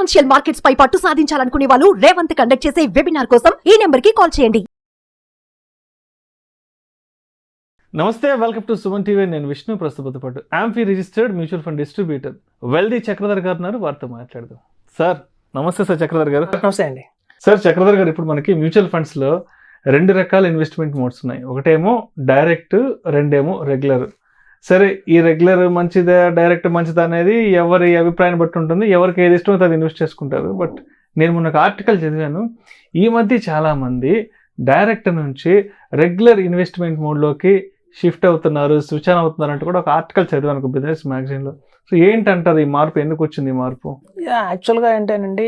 Financial markets పై పట్టు సాధించాలనుకునే వాళ్ళు Revanth conduct చేసే వెబినార్ కోసం ఈ నెంబర్ కి కాల్ చేయండి. నమస్తే, వెల్కమ్ టు సుమన్ టీవీ. నేను విష్ణు. ప్రస్తుత పాటు amphi registered mutual fund distributor wealthy Chakradhar గారు ఉన్నారు. వారితో మాట్లాడదాం. సార్ నమస్తే. సార్ చక్రధర్ గారు. నమస్తే అండి. సార్ చక్రధర్ గారు, ఇప్పుడు మనకి మ్యూచువల్ ఫండ్స్ లో రెండు రకాల ఇన్వెస్ట్మెంట్ మోడ్స్ ఉన్నాయి. ఒకటేమో డైరెక్ట్, రెండేమో రెగ్యులర్. సరే, ఈ రెగ్యులర్ మంచిదా డైరెక్ట్ మంచిదా అనేది ఎవరి అభిప్రాయాన్ని బట్టి ఉంటుంది. ఎవరికి ఏది ఇష్టమో అది ఇన్వెస్ట్ చేసుకుంటారు. బట్ నేను మొన్న ఒక ఆర్టికల్ చదివాను, ఈ మధ్య చాలామంది డైరెక్ట్ నుంచి రెగ్యులర్ ఇన్వెస్ట్మెంట్ మోడ్లోకి షిఫ్ట్ అవుతున్నారు, స్విచ్ ఆన్ అవుతున్నారు అంటే కూడా ఒక ఆర్టికల్ చదివాను ఒక బిజినెస్ మ్యాగజైన్లో. సో ఏంటంటారు ఈ మార్పు, ఎందుకు వచ్చింది ఈ మార్పు? యాక్చువల్గా ఏంటంటే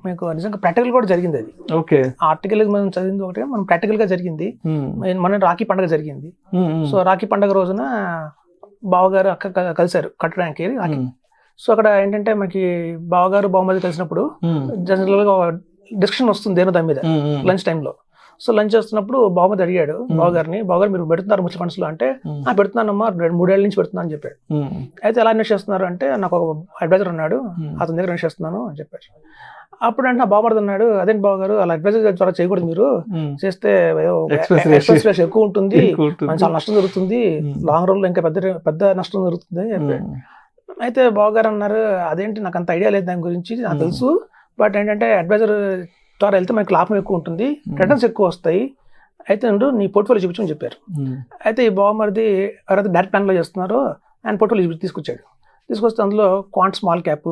మీకు నిజంగా ప్రాక్టికల్ కూడా జరిగింది అది. ఓకే, ఆర్టికల్ మనం చదివింది ఒకటి, మనం ప్రాక్టికల్ గా జరిగింది. మన రాఖీ పండుగ జరిగింది. సో రాఖీ పండుగ రోజున బావగారు అక్క కలిశారు కట్టడానికి. సో అక్కడ ఏంటంటే మనకి బావగారు బావమది కలిసినప్పుడు జనరల్ గా డిస్కషన్ వస్తుంది దేని దాని మీద లంచ్ టైంలో. సో లంచ్ చేస్తున్నప్పుడు బావమది అడిగాడు బావగారిని, బావగారు మీరు పెడుతున్నారు మ్యూచువల్ ఫండ్స్ లో అంటే, పెడుతున్నానమ్మా 2-3 ఏళ్ళ నుంచి పెడుతున్నా అని చెప్పాడు. అయితే ఎలా ఇన్వెస్ట్ చేస్తున్నారు అంటే, నాకు ఒక అడ్వైజర్ ఉన్నాడు, అతని దగ్గర ఇన్వెస్ట్ చేస్తున్నాను అని చెప్పారు. అప్పుడు అంటే నా బావమరిది అన్నాడు, అదేంటి బావగారు అలా అడ్వైజర్ ద్వారా చేయకూడదు, మీరు చేస్తే ఎక్స్పెన్స్ ఎక్కువ ఉంటుంది, చాలా నష్టం జరుగుతుంది, లాంగ్ రన్ లో ఇంకా పెద్ద నష్టం జరుగుతుంది అని చెప్పాడు. అయితే బావగారు అన్నారు, అదేంటి నాకు అంత ఐడియా లేదు దాని గురించి, నాకు తెలుసు, బట్ ఏంటంటే అడ్వైజర్ ద్వారా వెళ్తే మనకి లాభం ఎక్కువ ఉంటుంది, రిటర్న్స్ ఎక్కువ వస్తాయి, అయితే నీ పోర్ట్ఫోలియో చూపించమని చెప్పారు. అయితే ఈ బావమరిది ఎవరైతే డైరెక్ట్ ప్లాన్ లో చేస్తున్నారో ఆయన పోర్ట్ఫోలియో తీసుకొచ్చాడు. తీసుకొస్తే అందులో quant small cap,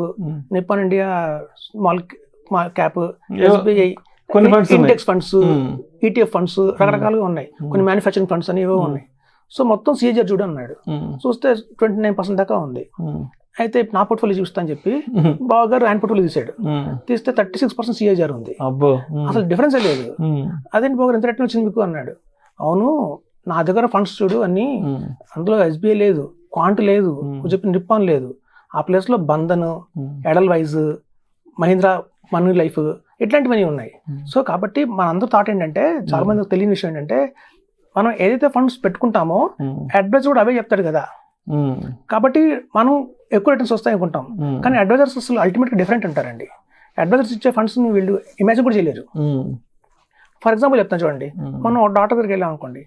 Nippon India small cap, SBI index funds, ETF funds రకరకాలుగా ఉన్నాయి, కొన్ని మ్యానుఫ్యాక్చరింగ్ ఫండ్స్ అని ఏవో ఉన్నాయి. సో మొత్తం సిఏజర్ చూడు అన్నాడు. చూస్తే 29% దాకా ఉంది. అయితే నా పోర్ట్ఫోలియో చూస్తా అని చెప్పి బావగారు ఆయన పోర్ట్ఫోలియో తీసాడు. తీస్తే 36% సిఏజర్ ఉంది. అసలు డిఫరెన్స్ లేదు. అదేంటి బావగారు ఎంత రిటర్న్ వచ్చింది మీకు అన్నాడు. అవును, నా దగ్గర ఫండ్స్ చూడు అన్ని, అందులో ఎస్బీఐ లేదు, క్వాంట్ లేదు, చెప్పి నిప్పాన్ లేదు, ఆ ప్లేస్ లో Bandhan, Edelweiss, Mahindra money life ఇట్లాంటివన్నీ ఉన్నాయి. సో కాబట్టి మన అందరూ థాట్ ఏంటంటే, చాలా మందికి తెలియని విషయం ఏంటంటే, మనం ఏదైతే ఫండ్స్ పెట్టుకుంటామో అడ్వైజర్ కూడా అవే చెప్తాడు కదా. కాబట్టి మనం ఎక్కువ రిటర్న్స్ వస్తాయి అనుకుంటాం, కానీ అడ్వైజర్స్ అసలు అల్టిమేట్ గా డిఫరెంట్ ఉంటారండి. అడ్వైజర్స్ ఇచ్చే ఫండ్స్ వీళ్ళు ఇమాజిన్ కూడా చేయలేరు. ఫర్ ఎగ్జాంపుల్ చెప్తాను చూడండి, మనం డాక్టర్ దగ్గరికి వెళ్ళాం అనుకోండి,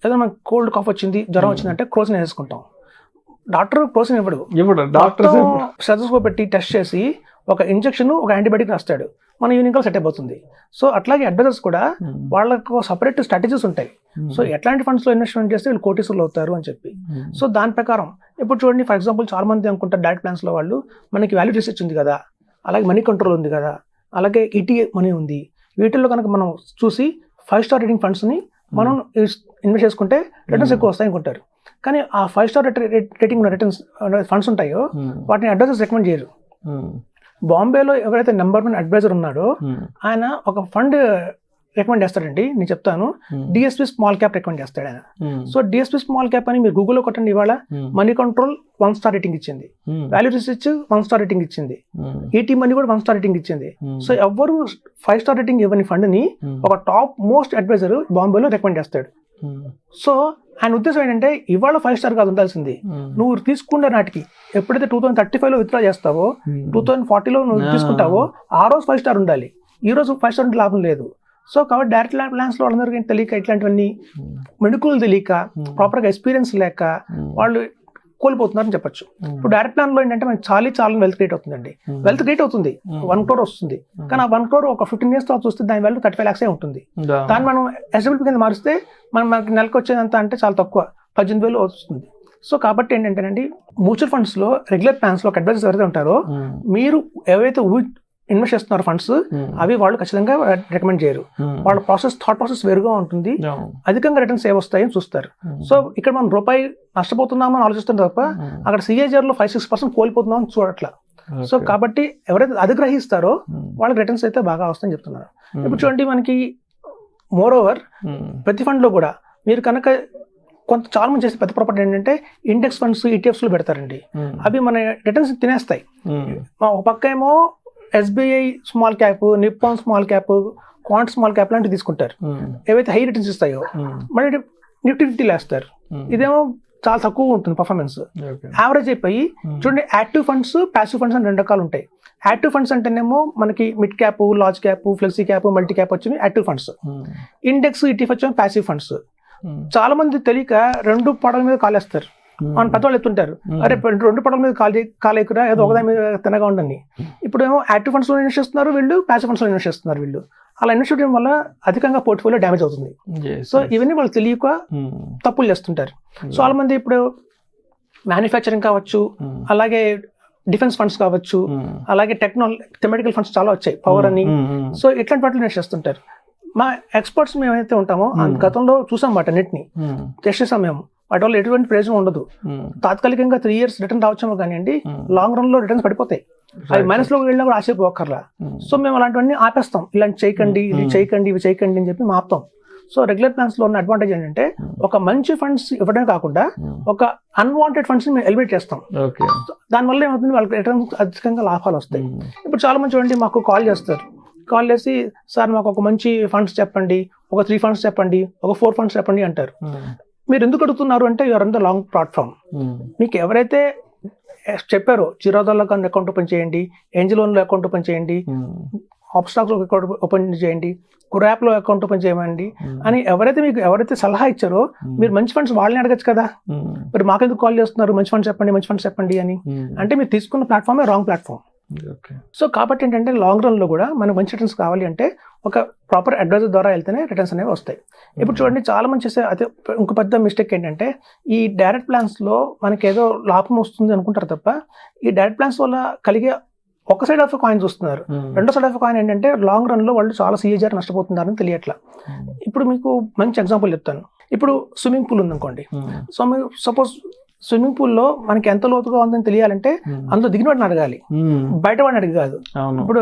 ఏదో మనకు కోల్డ్ కాఫ్ వచ్చింది, జ్వరం వచ్చిందంటే క్రోసిన్ వేసుకుంటాం. డాక్టర్ క్రోసిన్ ఇవ్వడు, స్టెథోస్కోప్ పెట్టి టెస్ట్ చేసి ఒక ఇంజెక్షన్, ఒక యాంటీబయాటిక్ రాస్తాడు, మన ఈవినింగ్ సెట్ అయిపోతుంది. సో అట్లాగే అడ్వైజర్స్ కూడా వాళ్ళకు సపరేట్ స్ట్రాటజీస్ ఉంటాయి. సో ఎట్లాంటి ఫండ్స్ లో ఇన్వెస్ట్మెంట్ చేస్తే వీళ్ళు కోటీసులు అవుతారు అని చెప్పి. సో దాని ప్రకారం ఇప్పుడు చూడండి, ఫర్ ఎగ్జాంపుల్ చాలా మంది అనుకుంటారు డైరెక్ట్ ప్లాన్స్ లో వాళ్ళు, మనకి వాల్యూ రీసెర్చ్ ఉంది కదా, అలాగే మనీ కంట్రోల్ ఉంది కదా, అలాగే ఈటీఏ మనీ ఉంది, వీటిల్లో కనుక మనం చూసి 5 స్టార్ రేటింగ్ ఫండ్స్ ని మనం ఇన్వెస్ట్ చేసుకుంటే రిటర్న్స్ ఎక్కువ వస్తాయి అనుకుంటారు. కానీ ఆ 5 స్టార్ రేటింగ్ ఉన్న రిటర్న్స్ ఫండ్స్ ఉంటాయో వాటిని అడ్వైజర్స్ రికమెండ్ చేయరు. బాంబేలో ఎవరైతే నెంబర్ 1 అడ్వైజర్ ఉన్నాడో ఆయన ఒక ఫండ్ రికమెండ్ చేస్తాడండి, నేను చెప్తాను, డిఎస్పీ స్మాల్ క్యాప్ రికమెండ్ చేస్తాడు ఆయన. సో డిఎస్పీ స్మాల్ క్యాప్ అని మీరు గూగుల్లో కొట్టండి, ఇవాళ మనీ కంట్రోల్ 1 స్టార్ రేటింగ్ ఇచ్చింది, వాల్యూ రీసెర్చ్ 1 స్టార్ రేటింగ్ ఇచ్చింది, ఈటీ మనీ కూడా 1 స్టార్ రేటింగ్ ఇచ్చింది. సో ఎవరు 5 స్టార్ రేటింగ్ ఇవ్వని ఫండ్ ని ఒక టాప్ మోస్ట్ అడ్వైజర్ బాంబేలో రికమెండ్ చేస్తాడు. సో ఆయన ఉద్దేశం ఏంటంటే, ఇవాళ 5 స్టార్ కాదు ఉండాల్సింది, నువ్వు తీసుకున్న నాటికి ఎప్పుడైతే 2035 లో విత్డ్రా చేస్తావో, 2040 లో నువ్వు తీసుకుంటావో ఆ రోజు 5 స్టార్ ఉండాలి. ఈ రోజు 5 స్టార్ ఉంటే లాభం లేదు. సో కాబట్టి డైరెక్ట్ ప్లాన్స్ లో వాళ్ళందరికీ తెలియక, ఇట్లాంటివన్నీ మెడికల్ తెలియక, ప్రాపర్ గా ఎక్స్పీరియన్స్ లేక వాళ్ళు కోల్పోతున్నారని చెప్పొచ్చు. ఇప్పుడు డైరెక్ట్ ప్లాన్ లో ఏంటంటే మనకి చాలా వెల్త్ క్రియేట్ అవుతుందండి. వెల్త్ క్రియేట్ అవుతుంది, 1 crore వస్తుంది, కానీ ఆ 1 crore ఒక 15 years తర్వాత చూస్తే దాని వాల్యూ 35 lakhs ఉంటుంది. దాన్ని మనం ఎస్డబ్ల్యూపీ కింద మారిస్తే మనకి నెలకు వచ్చేదంతా అంటే చాలా తక్కువ, 18,000 వస్తుంది. సో కాబట్టి ఏంటంటేనండి, మ్యూచువల్ ఫండ్స్ లో రెగ్యులర్ ప్లాన్స్ లో అడ్వైజర్స్ ఎవరైతే ఉంటారో, మీరు ఎవరైతే ఇన్వెస్ట్ చేస్తున్నారు ఫండ్స్, అవి వాళ్ళు ఖచ్చితంగా రికమెండ్ చేయరు. వాళ్ళ థాట్ ప్రాసెస్ వేరుగా ఉంటుంది, అధికంగా రిటర్న్స్ ఏవొస్తాయని చూస్తారు. సో ఇక్కడ మనం రూపాయి నష్టపోతున్నామని ఆలోచిస్తాం తప్ప, అక్కడ సిఏజర్ లో 5-6% కోల్పోతున్నామని చూడట్లా. సో కాబట్టి ఎవరైతే అధిగ్రహిస్తారో వాళ్ళకి రిటర్న్స్ అయితే బాగా వస్తాయని చెప్తున్నారు. ఇప్పుడు చూడండి, మనకి మోర్ ఓవర్ ప్రతి ఫండ్ లో కూడా మీరు కనుక చాలా మంది చేసే పెద్ద ప్రాపర్టీ ఏంటంటే ఇండెక్స్ ఫండ్స్, ఈటీఎఫ్స్ లో పెడతారండి. అవి మన రిటర్న్స్ తినేస్తాయి. ఒక పక్క ఏమో SBI small cap, Nippon small cap, quant small cap లాంటివి తీసుకుంటారు, ఏవైతే హై రిటర్న్స్ ఇస్తాయో మళ్ళీ నిఫ్టీ 50 వేస్తారు. ఇదేమో చాలా తక్కువ ఉంటుంది పర్ఫార్మెన్స్. ఓకే. యావరేజ్ అయిపోయి చూడండి, యాక్టివ్ ఫండ్స్, ప్యాసివ్ ఫండ్స్ అని 2 రకాలు ఉంటాయి. యాక్టివ్ ఫండ్స్ అంటేనేమో మనకి mid cap, large cap, flexi cap, multi cap వచ్చి యాక్టివ్ ఫండ్స్. ఇండెక్స్, ETF వచ్చి ప్యాసివ్ ఫండ్స్. చాలా మంది తెలియక 2 పడల మీద కాలేస్తారు. మన పెద్దవాళ్ళు ఎత్తుంటారు, అరే 2 పడల మీద కాలేకురా, ఏదో ఒకదాని మీద తినగా ఉండని. ఇప్పుడు ఏమో యాక్టివ్ ఫండ్స్ లో ఇన్వెస్ట్ చేస్తున్నారు వీళ్ళు, ప్యాసివ్ ఫండ్స్ లో ఇన్వెస్ట్ చేస్తున్నారు వీళ్ళు. అలా ఇన్వెస్ట్ చేయడం వల్ల అధికంగా పోర్ట్ఫోలియో డ్యామేజ్ అవుతుంది. సో ఇవన్నీ వాళ్ళు తెలియక తప్పులు చేస్తుంటారు. సో చాలా మంది ఇప్పుడు మ్యానుఫ్యాక్చరింగ్ కావచ్చు, అలాగే డిఫెన్స్ ఫండ్స్ కావచ్చు, అలాగే థెమెటికల్ ఫండ్స్ చాలా వచ్చాయి, పవర్ అని. సో ఇట్లాంటి వాటిలో ఇన్వెస్ట్ చేస్తుంటారు. మా ఎక్స్పర్ట్స్ మేము ఏమైతే ఉంటామో గతంలో చూసాం వాటన్నిటిని, టెస్ట్ చేసాం మేము. వాటి వల్ల ఎటువంటి ప్రయోజనం ఉండదు. తాత్కాలికంగా 3 years రిటర్న్ రావచ్చేమో కానివ్వండి, లాంగ్ రన్ లో రిటర్న్స్ పడిపోతాయి. అవి మైనస్ లో వెళ్ళినా కూడా ఆశపోకర్లా. సో మేము అలాంటివన్నీ ఆపేస్తాం, ఇలాంటి చేయకండి, ఇది చేయకండి, ఇవి చేయకండి అని చెప్పి మేము ఆపుతాం. సో రెగ్యులర్ ప్లాన్స్ లో ఉన్న అడ్వాంటేజ్ ఏంటంటే ఒక మంచి ఫండ్స్ ఇవ్వడమే కాకుండా ఒక అన్వాంటెడ్ ఫండ్స్ మేము ఎలిమినేట్ చేస్తాం. దానివల్ల ఏమవుతుంది, వాళ్ళకి రిటర్న్స్ అధికంగా లాభాలు వస్తాయి. ఇప్పుడు చాలా మంది చూడండి మాకు కాల్ చేస్తారు, కాల్ చేసి సార్ మాకు ఒక మంచి ఫండ్స్ చెప్పండి, ఒక 3 funds చెప్పండి, ఒక 4 funds చెప్పండి అంటారు. మీరు ఎందుకు అడుగుతున్నారు అంటే you're on the long platform. మీకు ఎవరైతే చెప్పారో జిరోదాలో అకౌంట్ ఓపెన్ చేయండి, ఏంజల్ లోన్లో అకౌంట్ ఓపెన్ చేయండి, హాప్స్టాక్స్ లో అకౌంట్ ఓపెన్ చేయండి, కురాప్ లో అకౌంట్ ఓపెన్ చేయమండి అని ఎవరైతే సలహా ఇచ్చారో మీరు మంచి ఫండ్స్ వాళ్ళని అడగచ్చు కదా. మరి మాకెందుకు కాల్ చేస్తున్నారు, మంచి ఫండ్స్ చెప్పండి అని అంటే మీరు తీసుకున్న ప్లాట్ఫామే రాంగ్ ప్లాట్ఫామ్. సో కాబట్టి ఏంటంటే లాంగ్ రన్ లో కూడా మనకు మంచి రిటర్న్స్ కావాలి అంటే ఒక ప్రాపర్ అడ్వైజర్ ద్వారా వెళ్తేనే రిటర్న్స్ అనేవి వస్తాయి. ఇప్పుడు చూడండి చాలా మంది చేసే అదే ఇంకో పెద్ద మిస్టేక్ ఏంటంటే ఈ డైరెక్ట్ ప్లాన్స్ లో మనకి ఏదో లాభం వస్తుంది అనుకుంటారు తప్ప ఈ డైరెక్ట్ ప్లాన్స్ వల్ల కలిగే ఒక సైడ్ ఆఫ్ కాయిన్ చూస్తున్నారు. రెండో సైడ్ ఆఫ్ కాయిన్ ఏంటంటే లాంగ్ రన్ లో వాళ్ళు చాలా CAGR నష్టపోతున్నారని తెలియట్లా. ఇప్పుడు మీకు మంచి ఎగ్జాంపుల్ చెప్తాను. ఇప్పుడు స్విమ్మింగ్ పూల్ ఉందనుకోండి, సో మీరు సపోజ్ స్విమ్మింగ్ పూల్ లో మనకి ఎంత లోతుగా ఉందని తెలియాలంటే అందులో దిగిన వాడిని అడగాలి, బయట వాడిని అడిగి కాదు. ఇప్పుడు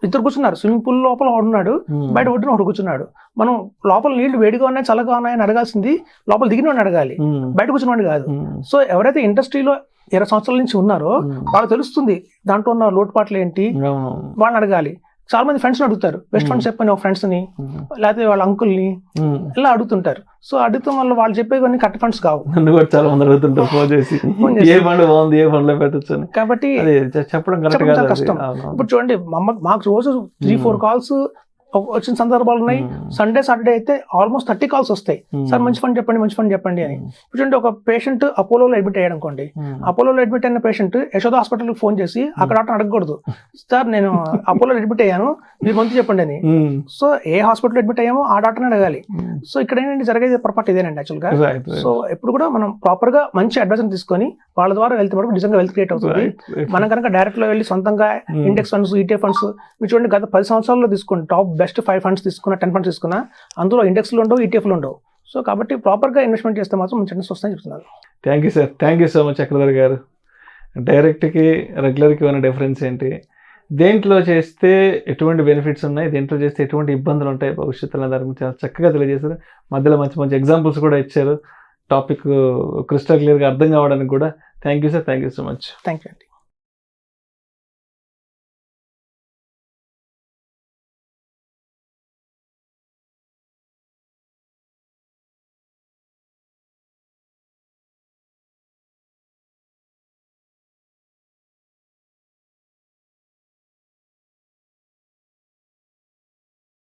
2 కూర్చున్నారు, స్విమ్మింగ్ పూల్ లోపల ఉన్నాడు, బయట ఒడ్డున ఒకడు కూర్చున్నాడు. మనం లోపల నీళ్లు వేడిగా ఉన్నాయి చల్లగా ఉన్నాయని అడగాల్సింది లోపల దిగిన వాడిని అడగాలి, బయట కూర్చున్నవాడు కాదు. సో ఎవరైతే ఇండస్ట్రీలో 20 సంవత్సరాల నుంచి ఉన్నారో వాళ్ళకి తెలుస్తుంది దాంట్లో ఉన్న లోటుపాట్లు ఏంటి, వాళ్ళని అడగాలి. చాలా మంది ఫ్రెండ్స్ అడుగుతారు, బెస్ట్ ఫ్రెండ్స్ చెప్పండి ఒక ఫ్రెండ్స్ ని, లేకపోతే వాళ్ళ అంకుల్ని ఇలా అడుగుతుంటారు. సో అడుగుతాం వల్ల వాళ్ళు చెప్పేవన్నీ కరెక్ట్ ఫండ్స్ కావు. చాలా మంది అడుగుతుంటారు ఫోన్ చేసి ఏ ఫండ్ బాగుంది, ఏ ఫండ్ లో పెట్టచ్చు. కాబట్టి చెప్పడం కష్టం. ఇప్పుడు చూడండి మాకు రోజు 3-4 calls వచ్చిన సందర్భాలు ఉన్నాయి. సండే సాటర్డే అయితే ఆల్మోస్ట్ 30 calls వస్తాయి, సార్ మంచి ఫండ్ చెప్పండి అని. ఇప్పుడు ఒక పేషెంట్ అపోలోలో అడ్మిట్ అయ్యాడు అనుకోండి, అపోలోలో అడ్మిట్ అయిన పేషెంట్ యశోద హాస్పిటల్కి ఫోన్ చేసి అక్కడ డాక్టర్ అడగకూడదు, సార్ నేను అపోలో అడ్మిట్ అయ్యాను మీరు మంచి చెప్పండి అని. సో ఏ హాస్పిటల్ అడ్మిట్ అయ్యామో ఆ డాక్టర్ని అడగాలి. సో ఇక్కడ ఏంటంటే జరిగేది పొరపాటు ఇదేనండి యాక్చువల్గా. సో ఎప్పుడు కూడా మనం ప్రాపర్ గా మంచి అడ్వైజర్ తీసుకొని వాళ్ళ ద్వారా వెళ్తే మనకు నిజంగా వెల్త్ క్రియేట్ అవుతుంది. మనం కనుక డైరెక్ట్ లో వెళ్ళి సొంతంగా ఇండెక్స్ ఫండ్స్, ETF ఫండ్స్ మీరు చూడండి గత 10 సంవత్సరాల్లో తీసుకోండి, టాప్ బెస్ట్ 5 funds తీసుకున్నా, 10 funds తీసుకున్నా అందులో ఇండెక్స్లు ఉండవు, ETF లు ఉండవు. సో కాబట్టి ప్రాపర్గా ఇన్వెస్ట్మెంట్ చేస్తే మాత్రం మంచి రిటర్న్స్ వస్తాయని చెప్తున్నాను. Thank you sir, thank you so much Chakradhar గారు. డైరెక్ట్కి రెగ్యులర్కి ఉన్న డిఫరెన్స్ ఏంటి, దేంట్లో చేస్తే ఎటువంటి బెనిఫిట్స్ ఉన్నాయి, దేంట్లో చేస్తే ఎటువంటి ఇబ్బందులు ఉంటాయి భవిష్యత్తులో, దాని గురించి చాలా చక్కగా తెలియజేశారు. మధ్యలో మంచి మంచి ఎగ్జాంపుల్స్ కూడా ఇచ్చారు, టాపిక్ క్రిస్టల్ క్లియర్గా అర్థం కావడానికి కూడా. Thank you sir, thank you so much. Thank you అండి.